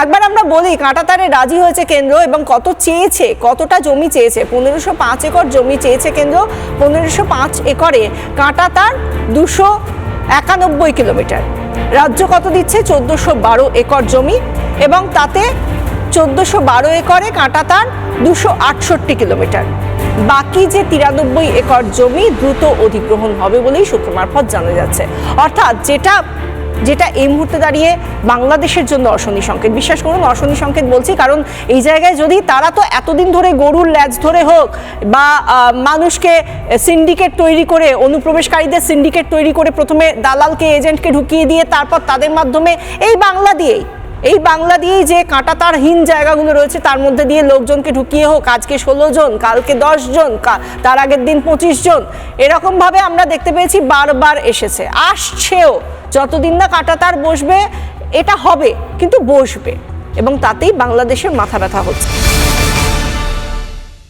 একবার আমরা বলি কাঁটাতারে রাজি হয়েছে কেন্দ্র এবং কত চেয়েছে, কতটা জমি চেয়েছে। 1505 একর জমি চেয়েছে কেন্দ্র। 1505 একরে কাঁটাতার 291 কিলোমিটার। রাজ্য কত দিচ্ছে? 1412 একর জমি এবং তাতে 1412 একরে কাঁটাতার 268 কিলোমিটার। বাকি যে 93 একর জমি দ্রুত অধিগ্রহণ হবে বলেই সূত্র মারফত জানা যাচ্ছে। অর্থাৎ যেটা এই মুহূর্তে দাঁড়িয়ে বাংলাদেশের জন্য অশনি সংকেত। বিশ্বাস করুন অশনি সংকেত বলছি, কারণ এই জায়গায় যদি তারা তো এতদিন ধরে গরুর ল্যাজ ধরে হোক বা মানুষকে সিন্ডিকেট তৈরি করে, অনুপ্রবেশকারীদের সিন্ডিকেট তৈরি করে প্রথমে দালালকে এজেন্টকে ঢুকিয়ে দিয়ে তারপর তাদের মাধ্যমে এই বাংলা দিয়েই যে কাঁটাতারহীন জায়গাগুলো রয়েছে তার মধ্যে দিয়ে লোকজনকে ঢুকিয়ে হোক, আজকে 16 জন, কালকে 10 জন, তার আগের দিন 25 জন, এরকমভাবে আমরা দেখতে পেয়েছি বারবার এসেছে, আসছেও। যতদিন না কাঁটাতার বসবে এটা হবে, কিন্তু বসবে এবং তাতেই বাংলাদেশের মাথা ব্যথা হচ্ছে।